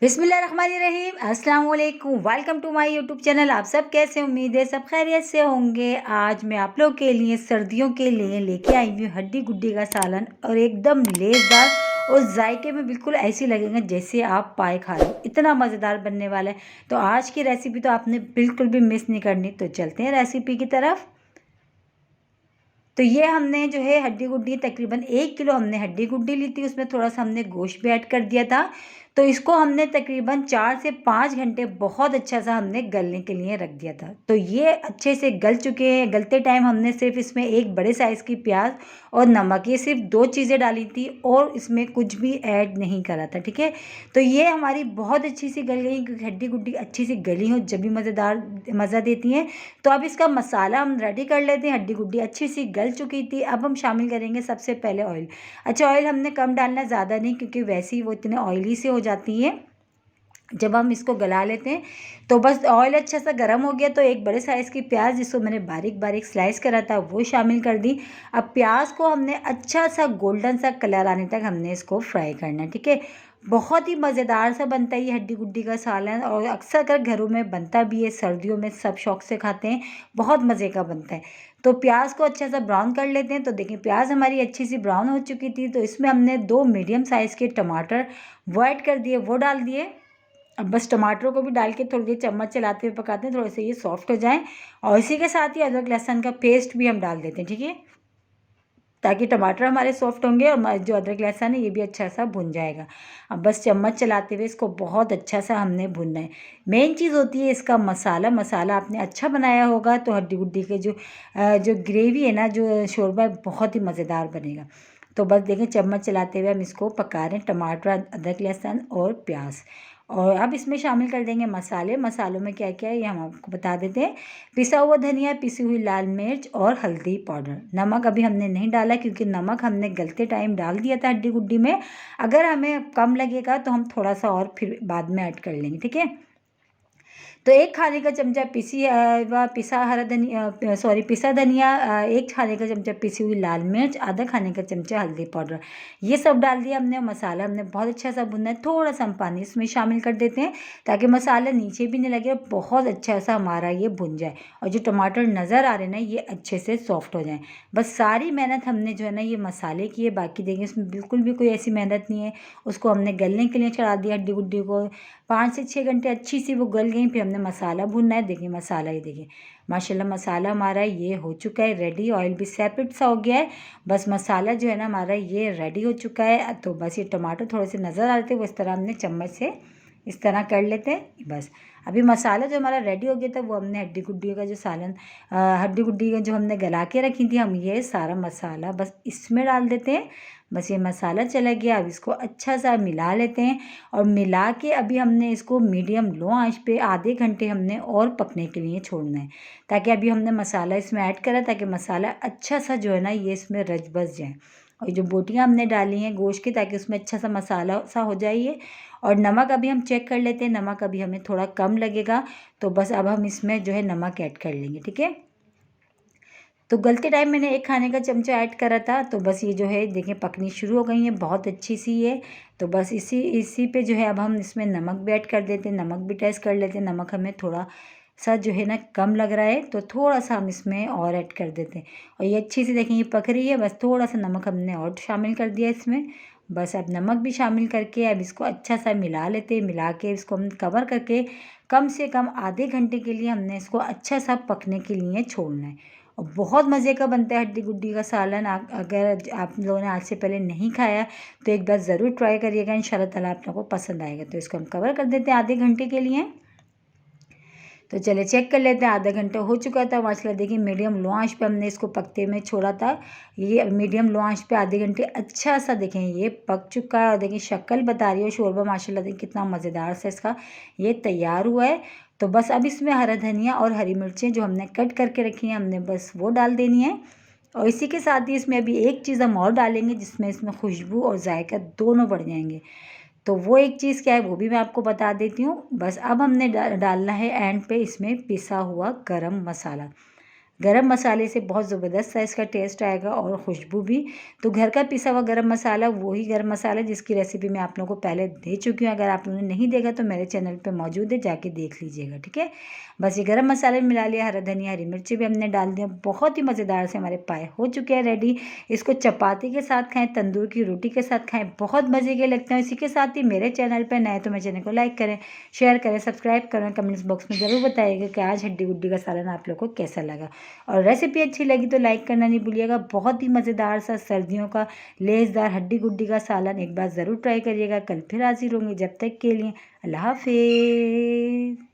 बिस्मिल्लाहिर्रहमानिर्रहीम अस्सलाम वालेकुम। Welcome to my YouTube channel. आप सब कैसे, उम्मीद है सब खैरियत से होंगे। आज मैं आप लोग के लिए सर्दियों के लिए लेके आई हूँ हड्डी गुड्डी का सालन, और एकदम लेज़दार और जायके में बिल्कुल ऐसी लगेगा जैसे आप पाए खा रहे हो। इतना मज़ेदार बनने वाला है। तो आज की रेसिपी तो आपने बिल्कुल भी मिस नहीं करनी। तो चलते हैं रेसिपी की तरफ। तो ये हमने जो है हड्डी गुड्डी तकरीबन 1 किलो हमने हड्डी गुड्डी ली थी। उसमें थोड़ा सा हमने गोश्त भी ऐड कर दिया था। तो इसको हमने तकरीबन 4 से 5 घंटे बहुत अच्छा सा हमने गलने के लिए रख दिया था। तो ये अच्छे से गल चुके हैं। गलते टाइम हमने सिर्फ इसमें एक बड़े साइज़ की प्याज और नमक, ये सिर्फ 2 चीज़ें डाली थी और इसमें कुछ भी ऐड नहीं करा था। ठीक है, तो ये हमारी बहुत अच्छी सी गल गई, क्योंकि हड्डी गुड्डी अच्छी सी गली हो जब भी मज़ेदार मज़ा देती हैं। तो अब इसका मसाला हम रेडी कर लेते हैं। हड्डी गुड्डी अच्छी सी गल चुकी थी। अब हम शामिल करेंगे सबसे पहले ऑयल। अच्छा, ऑयल हमने कम डालना, ज़्यादा नहीं, क्योंकि वैसे ही वो इतने ऑयली से हो जाती है जब हम इसको गला लेते हैं। तो बस ऑयल अच्छा सा गर्म हो गया तो एक बड़े साइज़ की प्याज, जिसको मैंने बारीक बारीक स्लाइस करा था, वो शामिल कर दी। अब प्याज को हमने अच्छा सा गोल्डन सा कलर आने तक हमने इसको फ्राई करना है। ठीक है, बहुत ही मज़ेदार सा बनता है ये हड्डी गुड्डी का सालन, और अक्सर कर घरों में बनता भी है। सर्दियों में सब शौक से खाते हैं, बहुत मज़े का बनता है। तो प्याज को अच्छा सा ब्राउन कर लेते हैं। तो देखिए प्याज हमारी अच्छी सी ब्राउन हो चुकी थी। तो इसमें हमने 2 मीडियम साइज़ के टमाटर वो ऐड कर दिए, वो डाल दिए। अब बस टमाटरों को भी डाल के थोड़ी देर चम्मच चलाते हुए पकाते हैं, थोड़े से ये सॉफ्ट हो जाएं। और इसी के साथ ही अदरक लहसुन का पेस्ट भी हम डाल देते हैं। ठीक है, ताकि टमाटर हमारे सॉफ्ट होंगे और जो अदरक लहसुन है ये भी अच्छा सा भुन जाएगा। अब बस चम्मच चलाते हुए इसको बहुत अच्छा सा हमने भुनना है। मेन चीज़ होती है इसका मसाला। मसाला आपने अच्छा बनाया होगा तो हड्डी गुड्डी के जो ग्रेवी है ना, जो शोरबा है, बहुत ही मज़ेदार बनेगा। तो बस देखें, चम्मच चलाते हुए हम इसको पका रहे हैं, टमाटर, अदरक लहसुन और प्याज। और अब इसमें शामिल कर देंगे मसाले। मसालों में क्या क्या है ये हम आपको बता देते हैं। पिसा हुआ धनिया, पिसी हुई लाल मिर्च और हल्दी पाउडर। नमक अभी हमने नहीं डाला, क्योंकि नमक हमने गलते टाइम डाल दिया था हड्डी गुड्डी में। अगर हमें कम लगेगा तो हम थोड़ा सा और फिर बाद में ऐड कर लेंगे। ठीक है, तो 1 खाने का चमचा पिसा धनिया, 1 खाने का चमचा पिसी हुई लाल मिर्च, आधा खाने का चमचा हल्दी पाउडर, ये सब डाल दिया हमने। मसाला हमने बहुत अच्छा सा भुनना है। थोड़ा सा हम पानी इसमें शामिल कर देते हैं ताकि मसाला नीचे भी नहीं लगे और बहुत अच्छा सा हमारा ये भुन जाए, और जो टमाटर नज़र आ रहे हैं ना ये अच्छे से सॉफ्ट हो जाएँ। बस सारी मेहनत हमने जो है ना ये मसाले की है, बाकी देखेंगे इसमें बिल्कुल भी कोई ऐसी मेहनत नहीं है। उसको हमने गलने के लिए चढ़ा दिया हड्डी गुड्डी को। 5 से 6 घंटे अच्छी सी वो गल गई। फिर हमने मसाला भुनना है। देखिए मसाला, ये देखिए माशाल्लाह मसाला हमारा ये हो चुका है रेडी। ऑयल भी सेपरेट सा हो गया है। बस मसाला जो है ना हमारा ये रेडी हो चुका है। तो बस ये टमाटर थोड़े से नज़र आ रहे थे, वो इस तरह हमने चम्मच से इस तरह कर लेते हैं। बस अभी मसाला जो हमारा रेडी हो गया था, वो हमने हड्डी गुड्डी का जो सालन, हड्डी गुड्डी का जो हमने गला के रखी थी, हम ये सारा मसाला बस इसमें डाल देते हैं। बस ये मसाला चला गया। अब इसको अच्छा सा मिला लेते हैं, और मिला के अभी हमने इसको मीडियम लो आंच पे आधे घंटे हमने और पकने के लिए छोड़ना है, ताकि अभी हमने मसाला इसमें ऐड करा ताकि मसाला अच्छा सा जो है ना ये इसमें रच बस जाए। और जो बोटियाँ हमने डाली हैं गोश्त की, ताकि उसमें अच्छा सा मसाला सा हो जाए ये। और नमक अभी हम चेक कर लेते हैं। नमक अभी हमें थोड़ा कम लगेगा, तो बस अब हम इसमें जो है नमक ऐड कर लेंगे। ठीक है, तो गलते टाइम मैंने 1 खाने का चमचा ऐड करा था। तो बस ये जो है देखिए पकनी शुरू हो गई है, बहुत अच्छी सी है। तो बस इसी इसी पे जो है अब हम इसमें नमक भी ऐड कर देते हैं। नमक भी टेस्ट कर लेते हैं। नमक हमें थोड़ा सा जो है ना कम लग रहा है, तो थोड़ा सा हम इसमें और ऐड कर देते हैं। और ये अच्छी सी देखें ये पक रही है। बस थोड़ा सा नमक हमने और शामिल कर दिया इसमें। बस अब नमक भी शामिल करके अब इसको अच्छा सा मिला लेते हैं। मिला के इसको हम कवर करके कम से कम आधे घंटे के लिए हमने इसको अच्छा सा पकने के लिए छोड़ना है। और बहुत मज़े का बनता है हड्डी गुड्डी का सालन। अगर आप लोगों ने आज से पहले नहीं खाया तो एक बार ज़रूर ट्राई करिएगा, इंशाल्लाह ताला आप लोगों को पसंद आएगा। तो इसको हम कवर कर देते हैं आधे घंटे के लिए। तो चलिए चेक कर लेते हैं। आधा घंटा हो चुका था माशाल्लाह। देखिए मीडियम लो आंच पे हमने इसको पकते में छोड़ा था। ये मीडियम लो आंच पे आधे घंटे अच्छा सा देखें ये पक चुका है। और देखिए शक्ल बता रही है शोरबा माशाल्लाह, देखिए कितना मज़ेदार सा इसका ये तैयार हुआ है। तो बस अब इसमें हरा धनिया और हरी मिर्चें जो हमने कट करके रखी हैं हमने बस वो डाल देनी है। और इसी के साथ ही इसमें अभी एक चीज़ हम और डालेंगे, जिसमें इसमें खुशबू और जायका दोनों बढ़ जाएंगे। तो वो एक चीज़ क्या है वो भी मैं आपको बता देती हूँ। बस अब हमने डालना है एंड पे इसमें पिसा हुआ गरम मसाला। गरम मसाले से बहुत ज़बरदस्त सा इसका टेस्ट आएगा और खुशबू भी। तो घर का पिसा हुआ गरम मसाला वही गरम मसाला जिसकी रेसिपी मैं आप लोगों को पहले दे चुकी हूँ। अगर आप लोगों ने नहीं देखा तो मेरे चैनल पे मौजूद है, जाके देख लीजिएगा, ठीक है। बस ये गरम मसाले मिला लिया, हरा धनिया हरी मिर्ची भी हमने डाल दिया। बहुत ही मज़ेदार से हमारे पाए हो चुके हैं रेडी। इसको चपाती के साथ खाएँ, तंदूर की रोटी के साथ खाएँ, बहुत मज़े के लगते हैं। इसी के साथ ही मेरे चैनल पर नए तो मेरे चैनल को लाइक करें, शेयर करें, सब्सक्राइब करें। कमेंट्स बॉक्स में ज़रूर बताइएगा कि आज हड्डी गुड्डी का सालन आप लोग को कैसा लगा। और रेसिपी अच्छी लगी तो लाइक करना नहीं भूलिएगा। बहुत ही मज़ेदार सा सर्दियों का लेसदार हड्डी गुड्डी का सालन एक बार ज़रूर ट्राई करिएगा। कल फिर हाजिर होंगे, जब तक के लिए अल्लाह हाफिज़।